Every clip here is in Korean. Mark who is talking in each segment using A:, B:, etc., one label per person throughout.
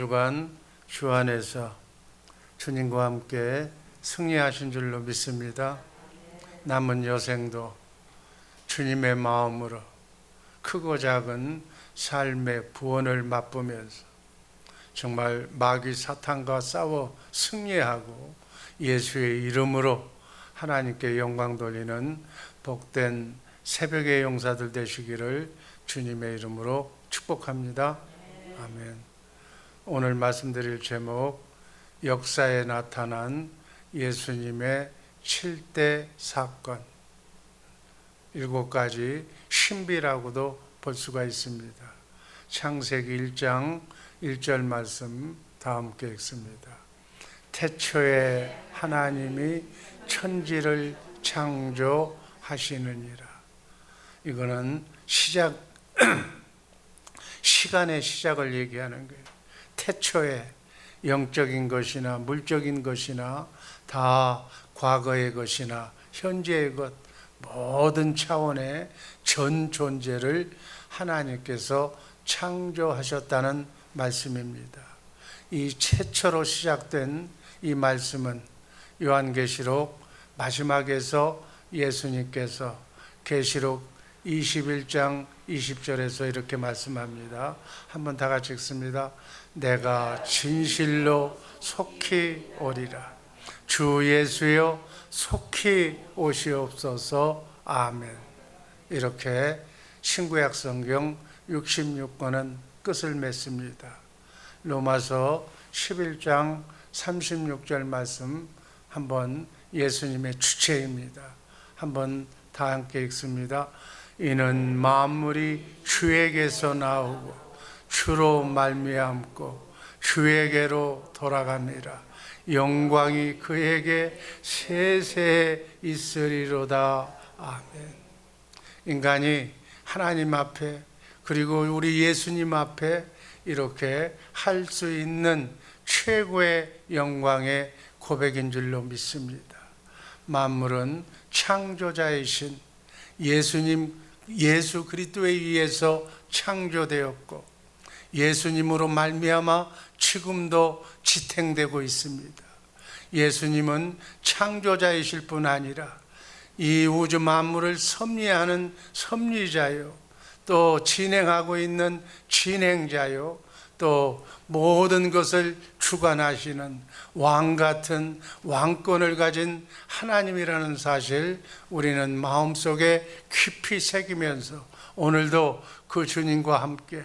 A: 주간 주 안에서 주님과 함께 승리하신 줄로 믿습니다. 남은 여생도 주님의 마음으로 크고 작은 삶의 구원을 맛보면서 정말 마귀 사탄과 싸워 승리하고 예수의 이름으로 하나님께 영광 돌리는 복된 새벽의 용사들 되시기를 주님의 이름으로 축복합니다. 아멘. 오늘 말씀드릴 제목, 역사에 나타난 예수님의 7대 사건, 7가지 신비라고도 볼 수가 있습니다. 창세기 1장 1절 말씀 다 함께 읽습니다. 태초에 하나님이 천지를 창조하시느니라. 이거는 시간의 시작을 얘기하는 거예요. 태초에 영적인 것이나 물적인 것이나 다 과거의 것이나 현재의 것, 모든 차원의 전 존재를 하나님께서 창조하셨다는 말씀입니다. 이 최초로 시작된 이 말씀은 요한계시록 마지막에서 예수님께서 계시록 21장 20절에서 이렇게 말씀합니다. 한번 다 같이 읽습니다. 내가 진실로 속히 오리라. 주 예수여 속히 오시옵소서. 아멘. 이렇게 신구약 성경 66권은 끝을 맺습니다. 로마서 11장 36절 말씀 한번 예수님의 주체입니다. 한번 다 함께 읽습니다. 이는 만물이 주에게서 나오고 주로 말미암고 주에게로 돌아갑니다. 영광이 그에게 세세에 있으리로다. 아멘. 인간이 하나님 앞에 그리고 우리 예수님 앞에 이렇게 할 수 있는 최고의 영광의 고백인 줄로 믿습니다. 만물은 창조자이신 예수 그리스도에 의해서 창조되었고 예수님으로 말미암아 지금도 지탱되고 있습니다. 예수님은 창조자이실 뿐 아니라 이 우주 만물을 섭리하는 섭리자요, 또 진행하고 있는 진행자요, 또 모든 것을 주관하시는 왕 같은 왕권을 가진 하나님이라는 사실 우리는 마음속에 깊이 새기면서 오늘도 그 주님과 함께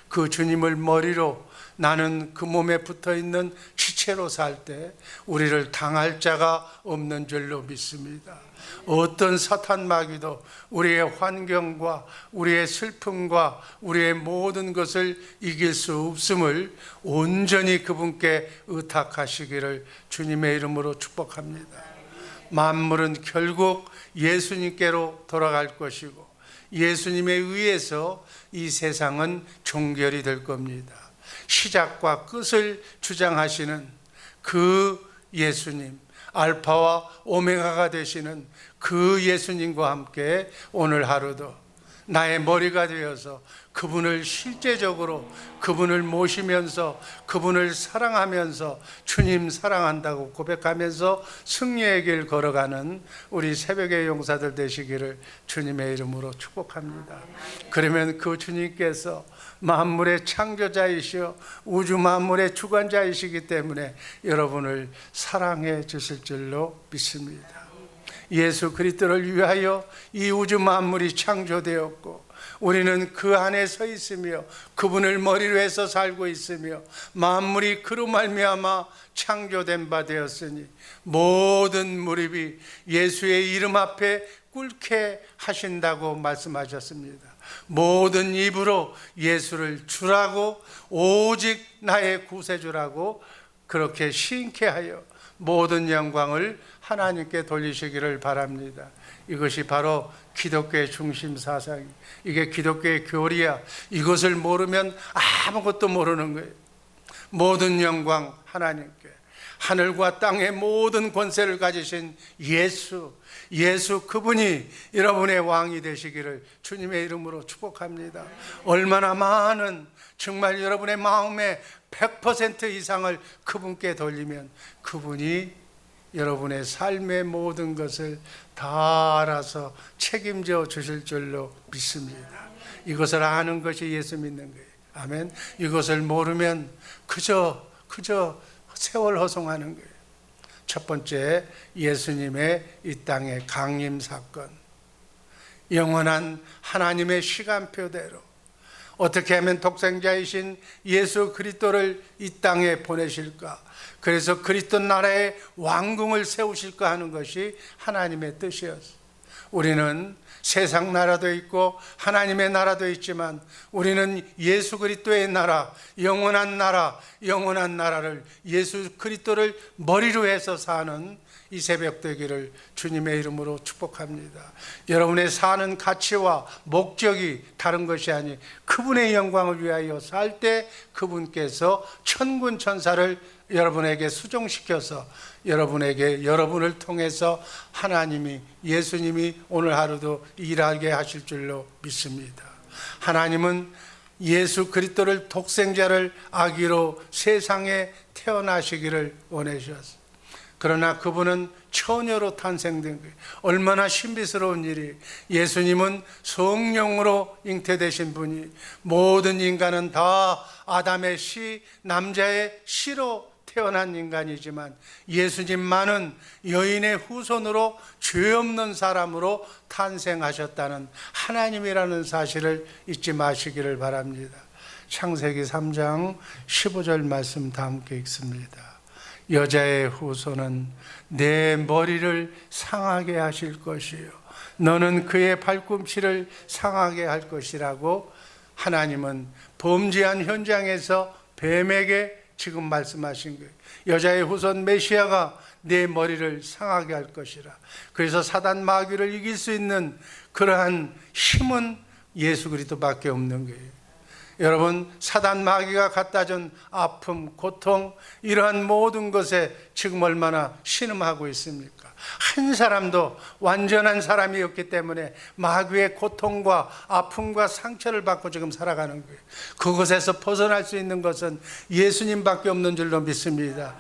A: 그 주님을 머리로 나는 그 몸에 붙어있는 지체로 살 때 우리를 당할 자가 없는 줄로 믿습니다. 어떤 사탄 마귀도 우리의 환경과 우리의 슬픔과 우리의 모든 것을 이길 수 없음을 온전히 그분께 의탁하시기를 주님의 이름으로 축복합니다. 만물은 결국 예수님께로 돌아갈 것이고 예수님에 의해서 이 세상은 종결이 될 겁니다. 시작과 끝을 주장하시는 그 예수님, 알파와 오메가가 되시는 그 예수님과 함께 오늘 하루도 나의 머리가 되어서 그분을 실제적으로 그분을 모시면서 그분을 사랑하면서 주님 사랑한다고 고백하면서 승리의 길 걸어가는 우리 새벽의 용사들 되시기를 주님의 이름으로 축복합니다. 그러면 그 주님께서 만물의 창조자이시여 우주 만물의 주관자이시기 때문에 여러분을 사랑해 주실 줄로 믿습니다. 예수 그리스도를 위하여 이 우주 만물이 창조되었고 우리는 그 안에 서 있으며 그분을 머리로 해서 살고 있으며 만물이 그로 말미암아 창조된 바 되었으니 모든 무릎이 예수의 이름 앞에 꿇게 하신다고 말씀하셨습니다. 모든 입으로 예수를 주라고 오직 나의 구세주라고 그렇게 시인케 하여 모든 영광을 하나님께 돌리시기를 바랍니다. 이것이 바로 기독교의 중심 사상이, 이게 기독교의 교리야. 이것을 모르면 아무것도 모르는 거예요. 모든 영광 하나님께, 하늘과 땅의 모든 권세를 가지신 예수 그분이 여러분의 왕이 되시기를 주님의 이름으로 축복합니다. 얼마나 많은, 정말 여러분의 마음의 100% 이상을 그분께 돌리면 그분이 여러분의 삶의 모든 것을 다 알아서 책임져 주실 줄로 믿습니다. 이것을 아는 것이 예수 믿는 거예요. 아멘. 이것을 모르면 그저 세월 허송하는 거예요. 첫 번째, 예수님의 이 땅의 강림 사건. 영원한 하나님의 시간표대로 어떻게 하면 독생자이신 예수 그리스도를 이 땅에 보내실까? 그래서 그리스도 나라의 왕궁을 세우실까 하는 것이 하나님의 뜻이었어요. 우리는 세상 나라도 있고 하나님의 나라도 있지만 우리는 예수 그리스도의 나라, 영원한 나라를 예수 그리스도를 머리로 해서 사는 이 새벽 되기를 주님의 이름으로 축복합니다. 여러분의 사는 가치와 목적이 다른 것이 아니 그분의 영광을 위하여 살 때 그분께서 천군 천사를 여러분에게 수종시켜서 여러분을 통해서 하나님이, 예수님이 오늘 하루도 일하게 하실 줄로 믿습니다. 하나님은 예수 그리스도를 독생자를 아기로 세상에 태어나시기를 원하셨어요. 그러나 그분은 처녀로 탄생된 거예요. 얼마나 신비스러운 일이. 예수님은 성령으로 잉태되신 분이, 모든 인간은 다 아담의 씨, 남자의 씨로 태어난 인간이지만 예수님만은 여인의 후손으로 죄 없는 사람으로 탄생하셨다는 하나님이라는 사실을 잊지 마시기를 바랍니다. 창세기 3장 15절 말씀 다 함께 읽습니다. 여자의 후손은 내 머리를 상하게 하실 것이요 너는 그의 발꿈치를 상하게 할 것이라고 하나님은 범죄한 현장에서 뱀에게 지금 말씀하신 거예요. 여자의 후손 메시아가 내 머리를 상하게 할 것이라. 그래서 사단 마귀를 이길 수 있는 그러한 힘은 예수 그리스도밖에 없는 거예요. 여러분, 사단 마귀가 갖다 준 아픔, 고통, 이러한 모든 것에 지금 얼마나 신음하고 있습니까? 한 사람도 완전한 사람이었기 때문에 마귀의 고통과 아픔과 상처를 받고 지금 살아가는 거예요. 그것에서 벗어날 수 있는 것은 예수님밖에 없는 줄로 믿습니다.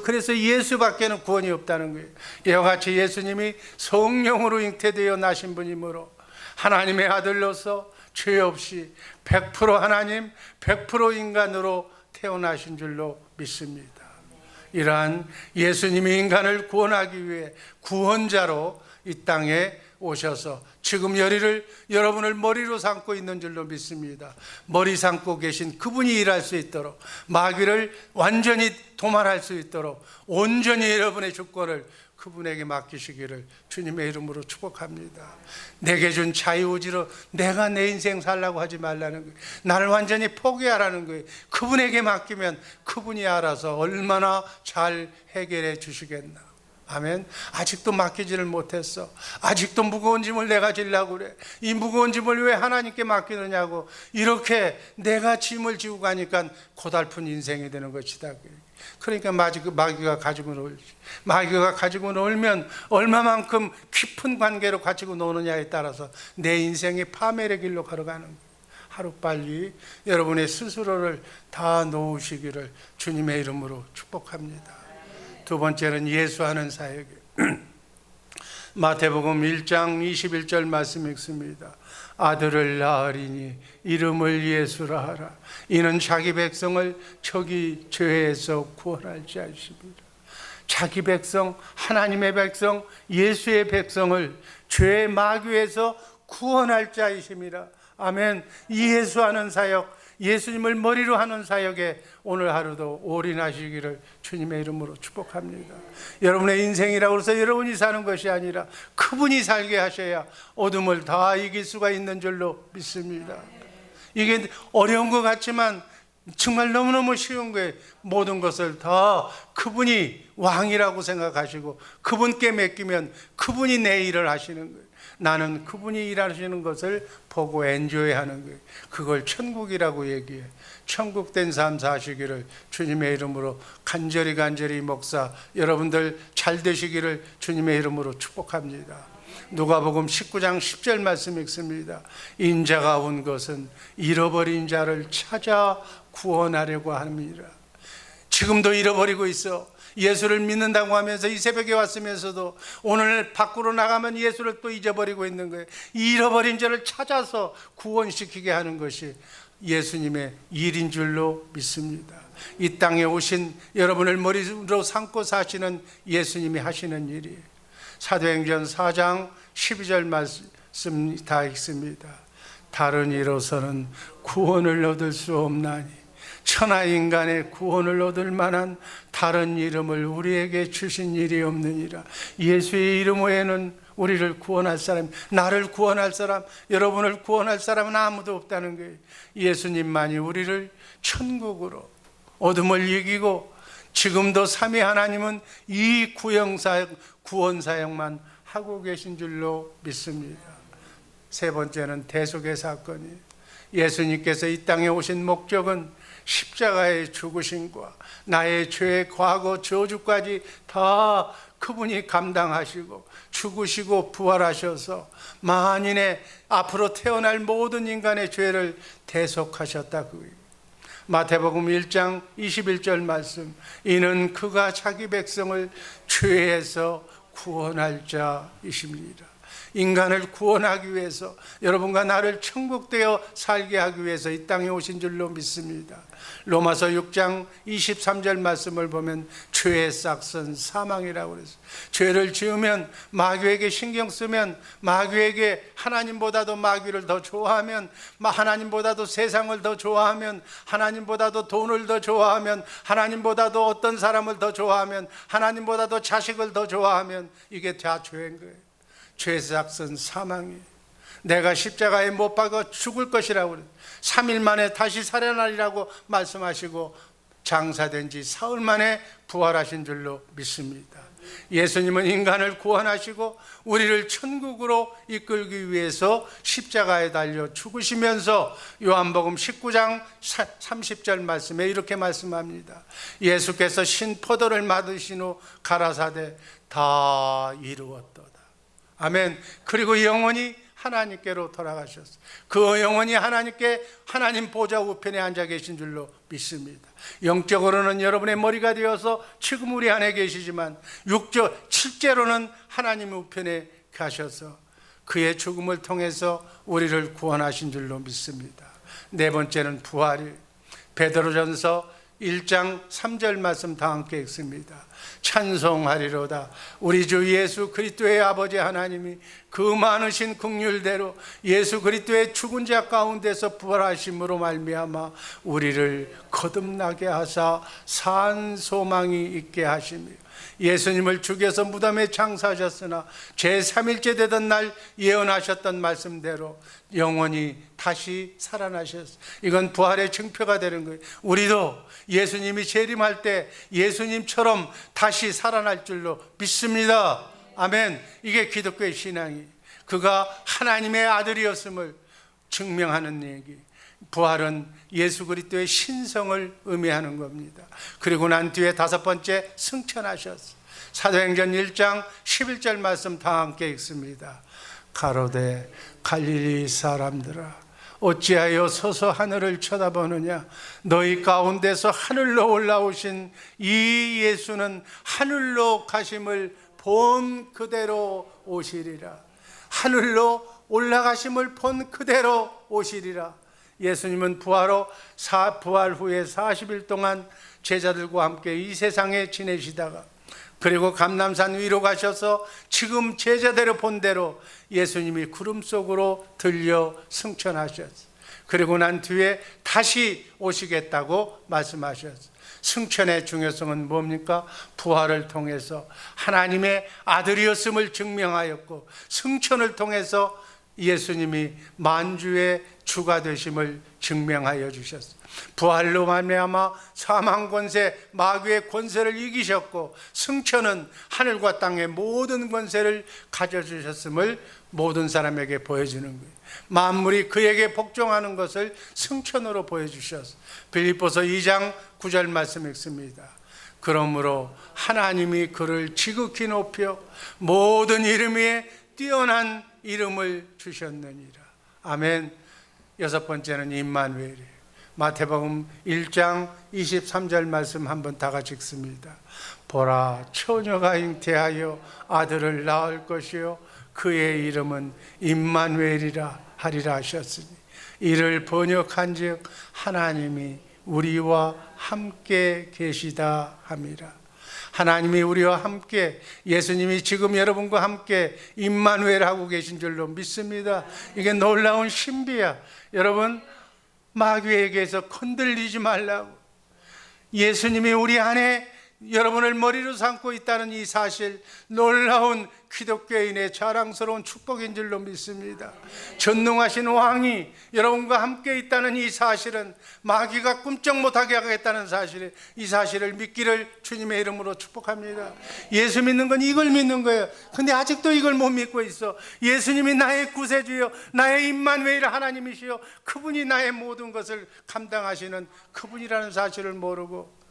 A: 그래서 예수밖에는 구원이 없다는 거예요. 이와 같이 예수님이 성령으로 잉태되어 나신 분이므로 하나님의 아들로서 죄 없이 100% 하나님, 100% 인간으로 태어나신 줄로 믿습니다. 이러한 예수님이 인간을 구원하기 위해 구원자로 이 땅에 오셔서 지금 여러분을 머리로 삼고 있는 줄로 믿습니다. 머리 삼고 계신 그분이 일할 수 있도록, 마귀를 완전히 도말할 수 있도록 온전히 여러분의 주권을 그분에게 맡기시기를 주님의 이름으로 축복합니다. 내게 준 자유의지로 내가 내 인생 살라고 하지 말라는 거예요. 나를 완전히 포기하라는 거예요. 그분에게 맡기면 그분이 알아서 얼마나 잘 해결해 주시겠나. 아멘. 아직도 맡기지를 못했어. 아직도 무거운 짐을 내가 지려고 그래. 이 무거운 짐을 왜 하나님께 맡기느냐고. 이렇게 내가 짐을 지고 가니까 고달픈 인생이 되는 것이다. 그러니까 마귀가 가지고 놀지. 마귀가 가지고 놀면 얼마만큼 깊은 관계로 가지고 노느냐에 따라서 내 인생이 파멸의 길로 걸어가는 거예요. 하루빨리 여러분의 스스로를 다 놓으시기를 주님의 이름으로 축복합니다. 두 번째는 예수하는 사역이에요. 마태복음 1장 21절 말씀 읽습니다. 아들을 낳으리니 이름을 예수라 하라. 이는 자기 백성을 저기 죄에서 구원할 자이십니다. 자기 백성, 하나님의 백성, 예수의 백성을 죄의 마귀에서 구원할 자이십니다. 아멘. 이 예수하는 사역, 예수님을 머리로 하는 사역에 오늘 하루도 올인하시기를 주님의 이름으로 축복합니다. 여러분의 인생이라고 해서 여러분이 사는 것이 아니라 그분이 살게 하셔야 어둠을 다 이길 수가 있는 줄로 믿습니다. 이게 어려운 것 같지만 정말 너무너무 쉬운 거예요. 모든 것을 다 그분이 왕이라고 생각하시고 그분께 맡기면 그분이 내 일을 하시는 거예요. 나는 그분이 일하시는 것을 보고 엔조이하는 거예요. 그걸 천국이라고 얘기해요. 천국된 삶 사시기를 주님의 이름으로 간절히 목사 여러분들 잘 되시기를 주님의 이름으로 축복합니다. 누가복음 19장 10절 말씀 읽습니다. 인자가 온 것은 잃어버린 자를 찾아 구원하려고 합니다. 지금도 잃어버리고 있어. 예수를 믿는다고 하면서 이 새벽에 왔으면서도 오늘 밖으로 나가면 예수를 또 잊어버리고 있는 거예요. 잃어버린 자를 찾아서 구원시키게 하는 것이 예수님의 일인 줄로 믿습니다. 이 땅에 오신 여러분을 머리로 삼고 사시는 예수님이 하시는 일이에요. 사도행전 4장 12절 말씀 다 읽습니다. 다른 이로서는 구원을 얻을 수 없나니 천하 인간의 구원을 얻을 만한 다른 이름을 우리에게 주신 일이 없느니라. 예수의 이름 외에는 우리를 구원할 사람, 나를 구원할 사람, 여러분을 구원할 사람은 아무도 없다는 거예요. 예수님만이 우리를 천국으로 어둠을 이기고 지금도 삼위 하나님은 이 구원 사역만 하고 계신 줄로 믿습니다. 세 번째는 대속의 사건이에요. 예수님께서 이 땅에 오신 목적은 십자가의 죽으심과 나의 죄의 과거 저주까지 다 그분이 감당하시고 죽으시고 부활하셔서 만인의 앞으로 태어날 모든 인간의 죄를 대속하셨다. 마태복음 1장 21절 말씀, 이는 그가 자기 백성을 죄에서 구원할 자이십니다. 인간을 구원하기 위해서, 여러분과 나를 천국되어 살게 하기 위해서 이 땅에 오신 줄로 믿습니다. 로마서 6장 23절 말씀을 보면 죄의 싹은 사망이라고 그랬어요. 죄를 지으면, 마귀에게 신경 쓰면, 마귀에게 하나님보다도 마귀를 더 좋아하면, 하나님보다도 세상을 더 좋아하면, 하나님보다도 돈을 더 좋아하면, 하나님보다도 어떤 사람을 더 좋아하면, 하나님보다도 자식을 더 좋아하면 이게 다 죄인 거예요. 죄의 싹은 사망이에요. 내가 십자가에 못 박아 죽을 것이라고 그래요. 3일 만에 다시 살아나리라고 말씀하시고 장사된 지 사흘 만에 부활하신 줄로 믿습니다. 예수님은 인간을 구원하시고 우리를 천국으로 이끌기 위해서 십자가에 달려 죽으시면서 요한복음 19장 30절 말씀에 이렇게 말씀합니다. 예수께서 신포도를 맞으신 후 가라사대 다 이루었도다. 아멘. 그리고 영원히 하나님께로 돌아가셨어요. 그 영원히 하나님께 하나님 보좌 우편에 앉아 계신 줄로 믿습니다. 영적으로는 여러분의 머리가 되어서 지금 우리 안에 계시지만 실제로는 하나님 우편에 가셔서 그의 죽음을 통해서 우리를 구원하신 줄로 믿습니다. 네 번째는 부활이에요. 베드로전서 1장 3절 말씀 다 함께 읽습니다. 찬송하리로다. 우리 주 예수 그리스도의 아버지 하나님이 그 많으신 긍휼대로 예수 그리스도의 죽은 자 가운데서 부활하심으로 말미암아 우리를 거듭나게 하사 산 소망이 있게 하시며, 예수님을 죽여서 무덤에 장사하셨으나 제3일째 되던 날 예언하셨던 말씀대로 영원히 다시 살아나셨어요. 이건 부활의 증표가 되는 거예요. 우리도 예수님이 재림할 때 예수님처럼 다시 살아날 줄로 믿습니다. 아멘. 이게 기독교의 신앙이에요. 그가 하나님의 아들이었음을 증명하는 얘기. 부활은 예수 그리스도의 신성을 의미하는 겁니다. 그리고 난 뒤에 다섯 번째, 승천하셨어요. 사도행전 1장 11절 말씀 다 함께 읽습니다. 가로되 갈릴리 사람들아, 어찌하여 서서 하늘을 쳐다보느냐? 너희 가운데서 하늘로 올라오신 이 예수는 하늘로 가심을 본 그대로 오시리라. 하늘로 올라가심을 본 그대로 오시리라. 예수님은 부활 후에 40일 동안 제자들과 함께 이 세상에 지내시다가 그리고 감람산 위로 가셔서 지금 제자대로 본 대로 예수님이 구름 속으로 들려 승천하셨어요. 그리고 난 뒤에 다시 오시겠다고 말씀하셨어요. 승천의 중요성은 뭡니까? 부활을 통해서 하나님의 아들이었음을 증명하였고, 승천을 통해서 예수님이 만주의 주가 되심을 증명하여 주셨어요. 부활로 말미암아 사망 권세, 마귀의 권세를 이기셨고 승천은 하늘과 땅의 모든 권세를 가져주셨음을 모든 사람에게 보여주는 거예요. 만물이 그에게 복종하는 것을 승천으로 보여주셨어요. 빌립보서 2장 9절 말씀 읽습니다. 그러므로 하나님이 그를 지극히 높여 모든 이름 위에 뛰어난 이름을 주셨느니라. 아멘. 여섯 번째는 임마누엘이에요. 마태복음 1장 23절 말씀 한번 다 같이 읽습니다. 보라, 처녀가 잉태하여 아들을 낳을 것이요 그의 이름은 임마누엘이라 하리라 하셨으니 이를 번역한즉 하나님이 우리와 함께 계시다 함이라. 하나님이 우리와 함께, 예수님이 지금 여러분과 함께 임마누엘 하고 계신 줄로 믿습니다. 이게 놀라운 신비야. 여러분, 마귀에게서 건들리지 말라고. 예수님이 우리 안에 여러분을 머리로 삼고 있다는 이 사실, 놀라운 기독교인의 자랑스러운 축복인 줄로 믿습니다. 전능하신 왕이 여러분과 함께 있다는 이 사실은 마귀가 꿈쩍 못하게 하겠다는 사실에, 이 사실을 믿기를 주님의 이름으로 축복합니다. 예수 믿는 건 이걸 믿는 거예요. 근데 아직도 이걸 못 믿고 있어. 예수님이 나의 구세주요, 나의 임마누엘 하나님이시요, 그분이 나의 모든 것을 감당하시는 그분이라는 사실을 모르고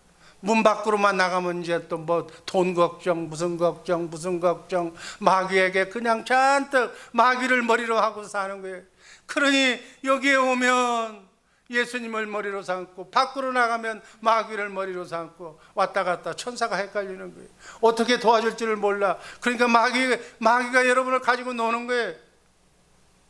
A: 문 밖으로만 나가면 이제 또 뭐 돈 걱정, 무슨 걱정, 마귀에게 그냥 잔뜩 마귀를 머리로 하고 사는 거예요. 그러니 여기에 오면 예수님을 머리로 삼고 밖으로 나가면 마귀를 머리로 삼고 왔다 갔다 천사가 헷갈리는 거예요. 어떻게 도와줄지를 몰라. 그러니까 마귀가 여러분을 가지고 노는 거예요.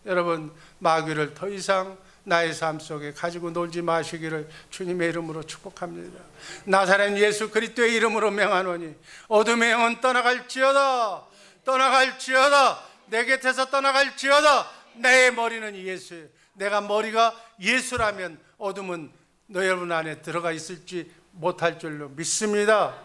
A: 여러분, 마귀를 더 이상 나의 삶 속에 가지고 놀지 마시기를 주님의 이름으로 축복합니다. 나사렛 예수 그리스도의 이름으로 명하노니 어둠의 영은 떠나갈지어다, 내 곁에서 떠나갈지어다. 내 머리는 예수예요. 내가 머리가 예수라면 어둠은 여러분 안에 들어가 있을지 못할 줄로 믿습니다.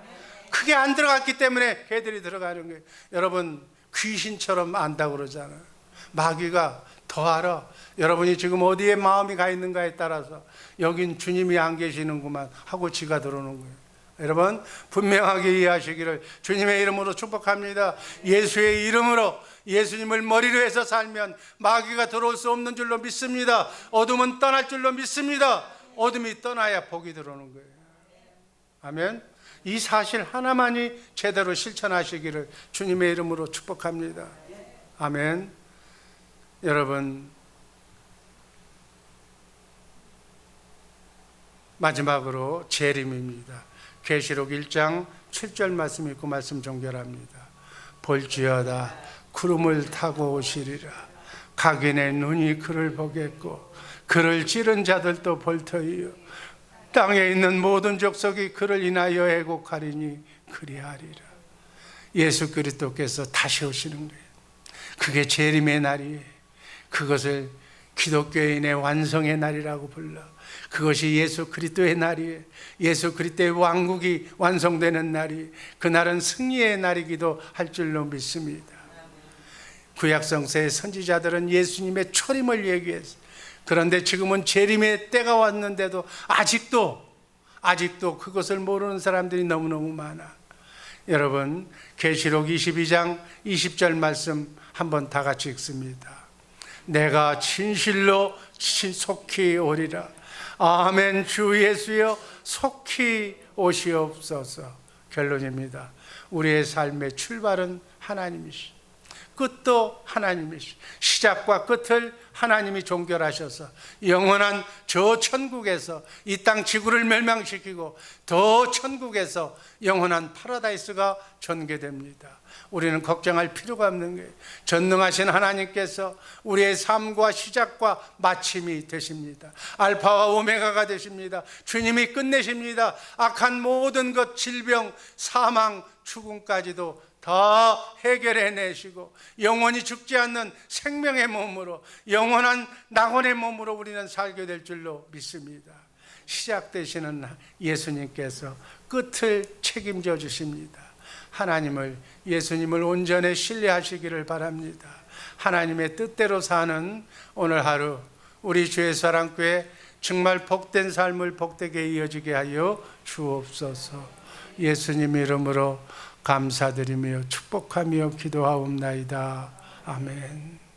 A: 그게 안 들어갔기 때문에 걔들이 들어가는 거예요. 여러분, 귀신처럼 안다고 그러잖아요. 마귀가 더 알아. 여러분이 지금 어디에 마음이 가 있는가에 따라서 여긴 주님이 안 계시는구만 하고 지가 들어오는 거예요. 여러분, 분명하게 이해하시기를 주님의 이름으로 축복합니다. 예수의 이름으로 예수님을 머리로 해서 살면 마귀가 들어올 수 없는 줄로 믿습니다. 어둠은 떠날 줄로 믿습니다. 어둠이 떠나야 복이 들어오는 거예요. 아멘. 이 사실 하나만이 제대로 실천하시기를 주님의 이름으로 축복합니다. 아멘. 여러분, 마지막으로 재림입니다. 계시록 1장 7절 말씀 읽고 말씀 종결합니다. 볼지어다 구름을 타고 오시리라. 각인의 눈이 그를 보겠고 그를 찌른 자들도 볼 터이요 땅에 있는 모든 족속이 그를 인하여 애곡하리니 그리하리라. 예수 그리스도께서 다시 오시는 거예요. 그게 재림의 날이에요. 그것을 기독교인의 완성의 날이라고 불러. 그것이 예수 그리스도의 날이에요. 예수 그리스도의 왕국이 완성되는 날이, 그날은 승리의 날이기도 할 줄로 믿습니다. 구약성서의 선지자들은 예수님의 초림을 얘기했어요. 그런데 지금은 재림의 때가 왔는데도 아직도 그것을 모르는 사람들이 너무너무 많아. 여러분, 계시록 22장 20절 말씀 한번 다 같이 읽습니다. 내가 진실로 속히 오리라. 아멘. 주 예수여 속히 오시옵소서. 결론입니다. 우리의 삶의 출발은 하나님이시, 끝도 하나님이시, 시작과 끝을 하나님이 종결하셔서 영원한 저 천국에서 이 땅 지구를 멸망시키고 더 천국에서 영원한 파라다이스가 전개됩니다. 우리는 걱정할 필요가 없는 거예요. 전능하신 하나님께서 우리의 삶과 시작과 마침이 되십니다. 알파와 오메가가 되십니다. 주님이 끝내십니다. 악한 모든 것, 질병, 사망, 죽음까지도 다 해결해내시고 영원히 죽지 않는 생명의 몸으로, 영원한 낙원의 몸으로 우리는 살게 될 줄로 믿습니다. 시작되시는 예수님께서 끝을 책임져 주십니다. 하나님을, 예수님을 온전히 신뢰하시기를 바랍니다. 하나님의 뜻대로 사는 오늘 하루 우리 주의 사랑교회 정말 복된 삶을 복되게 이어지게 하여 주옵소서. 예수님 이름으로 감사드리며 축복하며 기도하옵나이다. 아멘.